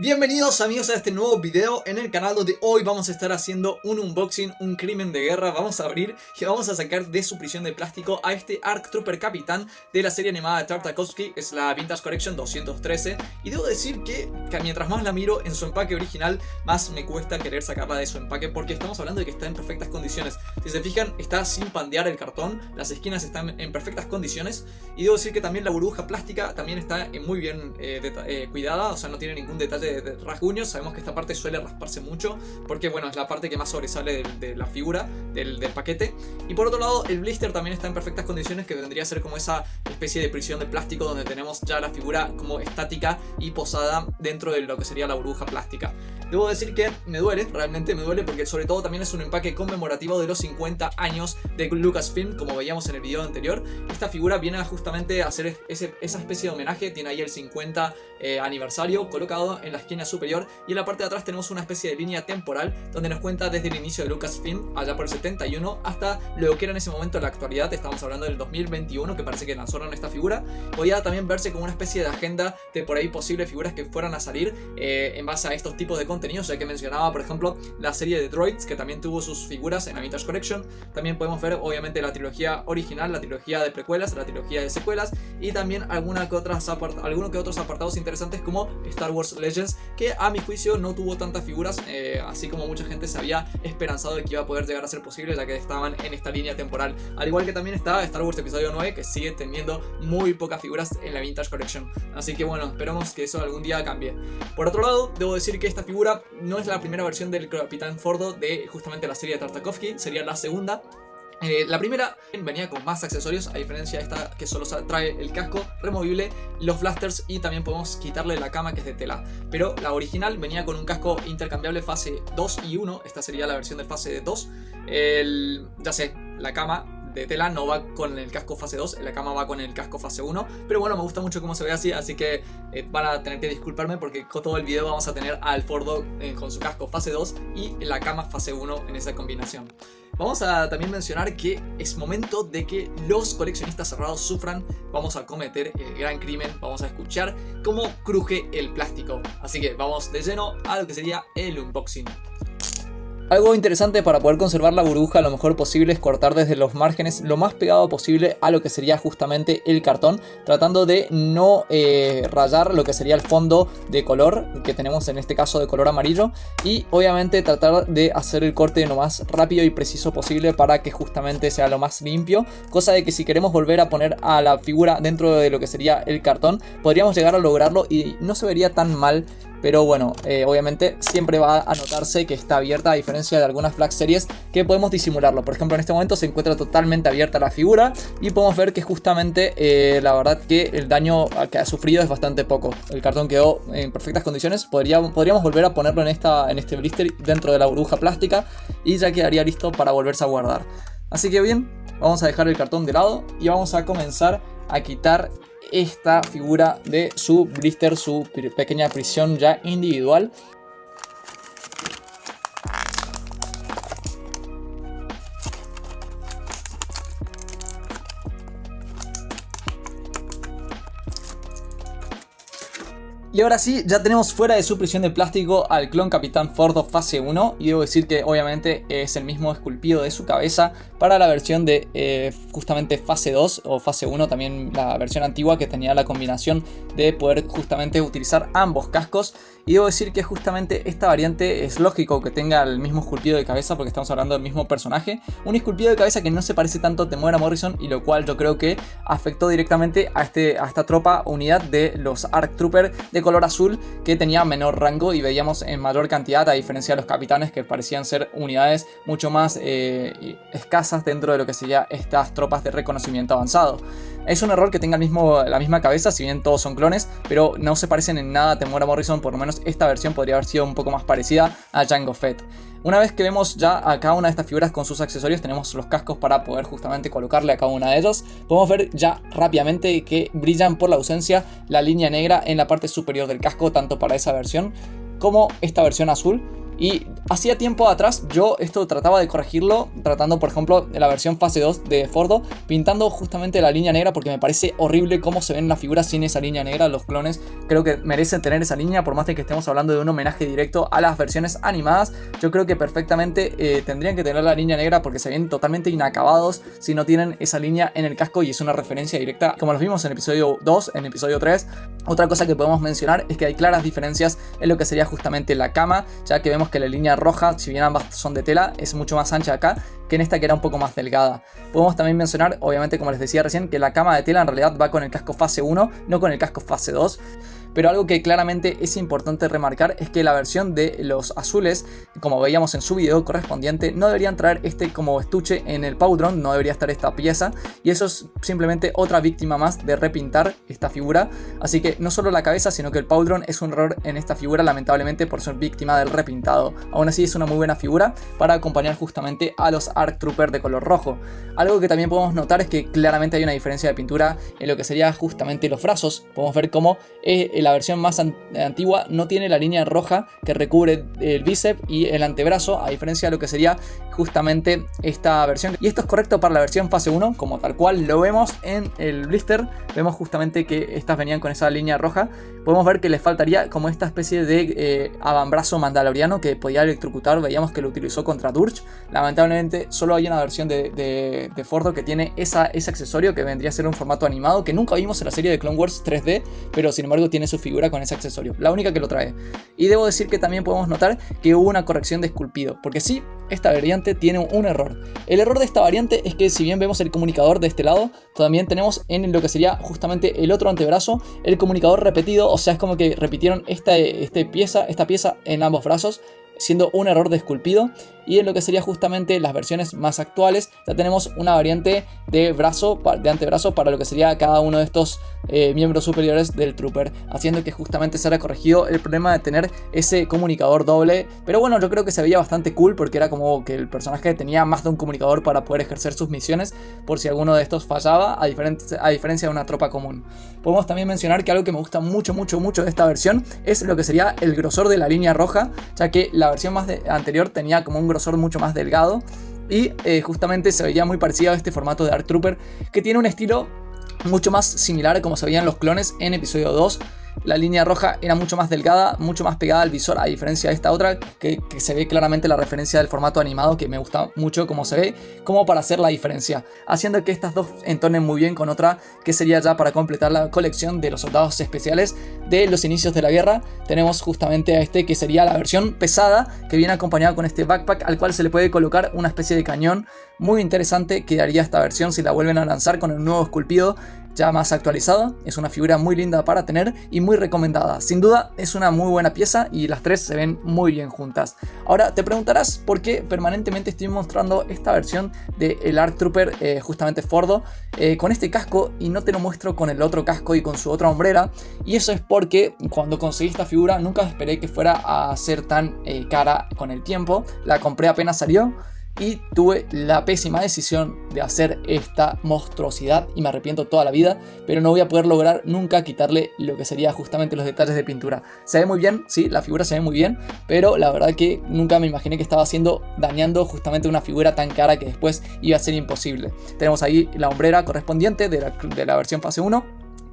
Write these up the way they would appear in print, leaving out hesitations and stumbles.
Bienvenidos amigos a este nuevo video en el canal donde hoy vamos a estar haciendo un unboxing, un crimen de guerra. Vamos a abrir y vamos a sacar de su prisión de plástico a este ARC Trooper Capitán de la serie animada de Tartakovsky. Es la Vintage Collection 213 y debo decir que mientras más la miro en su empaque original, más me cuesta querer sacarla de su empaque, porque estamos hablando de que está en perfectas condiciones. Si se fijan, está sin pandear el cartón, las esquinas están en perfectas condiciones y debo decir que también la burbuja plástica también está muy bien cuidada, o sea, no tiene ningún detalle de rasguños. Sabemos que esta parte suele rasparse mucho porque bueno, es la parte que más sobresale de la figura del paquete. Y por otro lado, el blister también está en perfectas condiciones, que vendría a ser como esa especie de prisión de plástico donde tenemos ya la figura como estática y posada dentro de lo que sería la burbuja plástica. Debo decir que me duele, realmente me duele, porque sobre todo también es un empaque conmemorativo de los 50 años de Lucasfilm, como veíamos en el video anterior. Esta figura viene a justamente a hacer esa especie de homenaje. Tiene ahí el 50 aniversario colocado en la esquina superior, y en la parte de atrás tenemos una especie de línea temporal donde nos cuenta desde el inicio de Lucasfilm, allá por el 71, hasta lo que era en ese momento la actualidad. Estamos hablando del 2021, que parece que lanzaron esta figura. Podía también verse como una especie de agenda de por ahí posibles figuras que fueran a salir en base a estos tipos de contenidos, ya que mencionaba por ejemplo la serie de Droids, que también tuvo sus figuras en la Vintage Collection. También podemos ver obviamente la trilogía original, la trilogía de precuelas, la trilogía de secuelas, y también algunos que otros apartados interesantes como Star Wars Legends, que a mi juicio no tuvo tantas figuras así como mucha gente se había esperanzado de que iba a poder llegar a ser posible, ya que estaban en esta línea temporal. Al igual que también está Star Wars Episodio 9, que sigue teniendo muy pocas figuras en la Vintage Collection. Así que bueno, esperamos que eso algún día cambie. Por otro lado, debo decir que esta figura no es la primera versión del Capitán Fordo de justamente la serie de Tartakovsky, sería la segunda. La primera venía con más accesorios, a diferencia de esta que solo trae el casco removible, los blasters, y también podemos quitarle la cama, que es de tela. Pero la original venía con un casco intercambiable fase 2 y 1, esta sería la versión de fase 2. Ya sé, la cama de tela no va con el casco fase 2, la cama va con el casco fase 1, pero bueno, me gusta mucho cómo se ve así que van a tener que disculparme, porque con todo el video vamos a tener al Fordo con su casco fase 2 y la cama fase 1 en esa combinación. Vamos a también mencionar que es momento de que los coleccionistas cerrados sufran. Vamos a cometer el gran crimen, vamos a escuchar cómo cruje el plástico. Así que vamos de lleno a lo que sería el unboxing. Algo interesante para poder conservar la burbuja lo mejor posible es cortar desde los márgenes lo más pegado posible a lo que sería justamente el cartón, tratando de no rayar lo que sería el fondo de color que tenemos en este caso de color amarillo, y obviamente tratar de hacer el corte lo más rápido y preciso posible para que justamente sea lo más limpio, cosa de que si queremos volver a poner a la figura dentro de lo que sería el cartón podríamos llegar a lograrlo y no se vería tan mal. Pero bueno, obviamente siempre va a notarse que está abierta, a diferencia de algunas Black Series que podemos disimularlo. Por ejemplo, en este momento se encuentra totalmente abierta la figura y podemos ver que justamente la verdad que el daño que ha sufrido es bastante poco. El cartón quedó en perfectas condiciones. Podríamos volver a ponerlo en este blister dentro de la burbuja plástica y ya quedaría listo para volverse a guardar. Así que bien, vamos a dejar el cartón de lado y vamos a comenzar a quitar esta figura de su blister, su pequeña prisión ya individual. Y ahora sí, ya tenemos fuera de su prisión de plástico al clon Capitán Fordo fase 1, y debo decir que obviamente es el mismo esculpido de su cabeza para la versión de justamente fase 2 o fase 1, también la versión antigua que tenía la combinación de poder justamente utilizar ambos cascos. Y debo decir que justamente esta variante es lógico que tenga el mismo esculpido de cabeza, porque estamos hablando del mismo personaje, un esculpido de cabeza que no se parece tanto a Temuera Morrison, y lo cual yo creo que afectó directamente a esta tropa unidad de los ARC Trooper de color azul, que tenía menor rango y veíamos en mayor cantidad, a diferencia de los capitanes que parecían ser unidades mucho más escasas dentro de lo que sería estas tropas de reconocimiento avanzado. Es un error que tenga la misma cabeza, si bien todos son clones, pero no se parecen en nada a Temuera Morrison. Por lo menos esta versión podría haber sido un poco más parecida a Jango Fett. Una vez que vemos ya a cada una de estas figuras con sus accesorios, tenemos los cascos para poder justamente colocarle a cada una de ellos. Podemos ver ya rápidamente que brillan por la ausencia la línea negra en la parte superior del casco, tanto para esa versión como esta versión azul. Y Hacía tiempo atrás yo esto trataba de corregirlo, tratando por ejemplo de la versión fase 2 de Fordo, pintando justamente la línea negra, porque me parece horrible cómo se ven las figuras sin esa línea negra. Los clones creo que merecen tener esa línea, por más de que estemos hablando de un homenaje directo a las versiones animadas. Yo creo que perfectamente tendrían que tener la línea negra, porque se ven totalmente inacabados si no tienen esa línea en el casco, y es una referencia directa como los vimos en episodio 2, en episodio 3. Otra cosa que podemos mencionar es que hay claras diferencias en lo que sería justamente la cama, ya que vemos que la línea roja, si bien ambas son de tela, es mucho más ancha acá que en esta, que era un poco más delgada. Podemos también mencionar, obviamente como les decía recién, que la cama de tela en realidad va con el casco fase 1, no con el casco fase 2. Pero algo que claramente es importante remarcar es que la versión de los azules, como veíamos en su video correspondiente, no deberían traer este como estuche en el Powdron, no debería estar esta pieza, y eso es simplemente otra víctima más de repintar esta figura. Así que no solo la cabeza, sino que el Powdron es un error en esta figura, lamentablemente, por ser víctima del repintado. Aún así es una muy buena figura para acompañar justamente a los ARC Trooper de color rojo. Algo que también podemos notar es que claramente hay una diferencia de pintura en lo que sería justamente los brazos. Podemos ver cómo la versión más antigua no tiene la línea roja que recubre el bíceps y el antebrazo, a diferencia de lo que sería justamente esta versión. Y esto es correcto para la versión fase 1, como tal cual lo vemos en el blister. Vemos justamente que estas venían con esa línea roja. Podemos ver que les faltaría como esta especie de avambrazo mandaloriano que podía electrocutar. Veíamos que lo utilizó contra Durge. Lamentablemente solo hay una versión de Fordo que tiene ese accesorio, que vendría a ser un formato animado que nunca vimos en la serie de Clone Wars 3D, pero sin embargo tiene su figura con ese accesorio, la única que lo trae. Y debo decir que también podemos notar que hubo una corrección de esculpido, porque sí, esta variante tiene un error. El error de esta variante es que, si bien vemos el comunicador de este lado, también tenemos en lo que sería justamente el otro antebrazo el comunicador repetido. O sea, es como que repitieron esta pieza en ambos brazos, siendo un error de esculpido. Y en lo que sería justamente las versiones más actuales, ya tenemos una variante de antebrazo para lo que sería cada uno de estos miembros superiores del Trooper, haciendo que justamente se haya corregido el problema de tener ese comunicador doble. Pero bueno, yo creo que se veía bastante cool, porque era como que el personaje tenía más de un comunicador para poder ejercer sus misiones por si alguno de estos fallaba, a diferencia de una tropa común. Podemos también mencionar que algo que me gusta mucho de esta versión es lo que sería el grosor de la línea roja, ya que la versión anterior tenía como un grosor mucho más delgado, y justamente se veía muy parecido a este formato de ARC Trooper, que tiene un estilo mucho más similar a como se veían los clones en episodio 2. La línea roja era mucho más delgada, mucho más pegada al visor, a diferencia de esta otra que se ve claramente la referencia del formato animado, que me gusta mucho cómo se ve, como para hacer la diferencia, haciendo que estas dos entonen muy bien con otra que sería ya para completar la colección de los soldados especiales de los inicios de la guerra. Tenemos justamente a este que sería la versión pesada, que viene acompañado con este backpack al cual se le puede colocar una especie de cañón muy interesante que daría esta versión si la vuelven a lanzar con el nuevo esculpido ya más actualizado. Es una figura muy linda para tener y muy recomendada. Sin duda es una muy buena pieza y las tres se ven muy bien juntas. Ahora te preguntarás por qué permanentemente estoy mostrando esta versión del ARC Trooper, justamente Fordo, con este casco, y no te lo muestro con el otro casco y con su otra hombrera. Y eso es porque cuando conseguí esta figura nunca esperé que fuera a ser tan cara con el tiempo. La compré apenas salió y tuve la pésima decisión de hacer esta monstruosidad, y me arrepiento toda la vida, pero no voy a poder lograr nunca quitarle lo que sería justamente los detalles de pintura. Se ve muy bien, sí, la figura se ve muy bien, pero la verdad que nunca me imaginé que estaba dañando justamente una figura tan cara que después iba a ser imposible. Tenemos ahí la hombrera correspondiente de la versión fase 1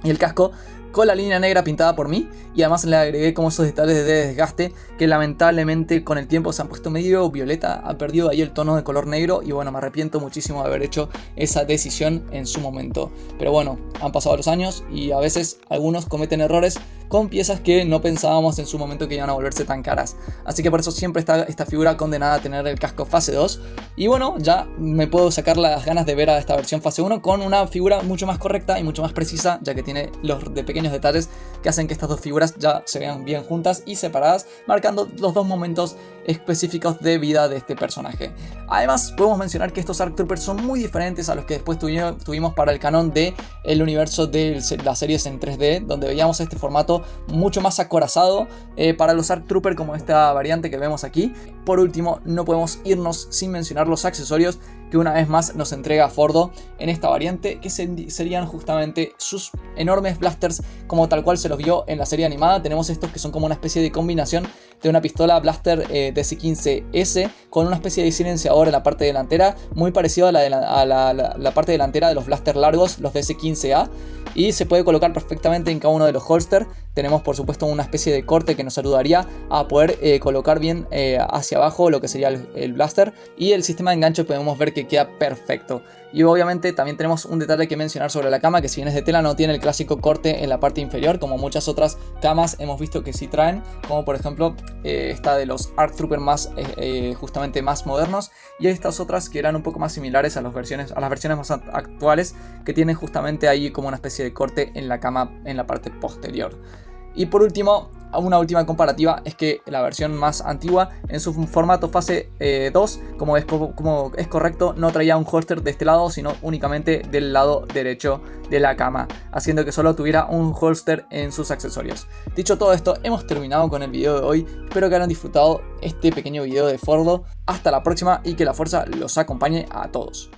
y el casco con la línea negra pintada por mí, y además le agregué como esos detalles de desgaste que lamentablemente con el tiempo se han puesto medio violeta, ha perdido ahí el tono de color negro, y bueno, me arrepiento muchísimo de haber hecho esa decisión en su momento. Pero bueno, han pasado los años y a veces algunos cometen errores con piezas que no pensábamos en su momento que iban a volverse tan caras. Así que por eso siempre está esta figura condenada a tener el casco fase 2. Y bueno, ya me puedo sacar las ganas de ver a esta versión fase 1 con una figura mucho más correcta y mucho más precisa, ya que tiene los de pequeños detalles que hacen que estas dos figuras ya se vean bien juntas y separadas, marcando los dos momentos específicos de vida de este personaje. Además, podemos mencionar que estos ARC Troopers son muy diferentes a los que después tuvimos para el canon del universo de las series en 3D, donde veíamos este formato mucho más acorazado para los ARC Troopers, como esta variante que vemos aquí. Por último, no podemos irnos sin mencionar los accesorios que una vez más nos entrega Fordo en esta variante, que serían justamente sus enormes blasters como tal cual se los vio en la serie animada. Tenemos estos que son como una especie de combinación de una pistola blaster de DC-15S con una especie de silenciador en la parte delantera, muy parecido a la parte delantera de los blaster largos, los DC-15A, y se puede colocar perfectamente en cada uno de los holsters. Tenemos por supuesto una especie de corte que nos ayudaría a poder colocar bien hacia abajo lo que sería el blaster, y el sistema de enganche podemos ver que queda perfecto. Y obviamente también tenemos un detalle que mencionar sobre la cama, que si bien es de tela no tiene el clásico corte en la parte inferior como muchas otras camas hemos visto que sí traen, como por ejemplo esta de los ARC Trooper más justamente más modernos, y estas otras que eran un poco más similares a las versiones más actuales, que tienen justamente ahí como una especie de corte en la cama en la parte posterior. Y por último, una última comparativa es que la versión más antigua en su formato fase 2, como es correcto, no traía un holster de este lado, sino únicamente del lado derecho de la cama, haciendo que solo tuviera un holster en sus accesorios. Dicho todo esto, hemos terminado con el video de hoy. Espero que hayan disfrutado este pequeño video de Fordo. Hasta la próxima y que la fuerza los acompañe a todos.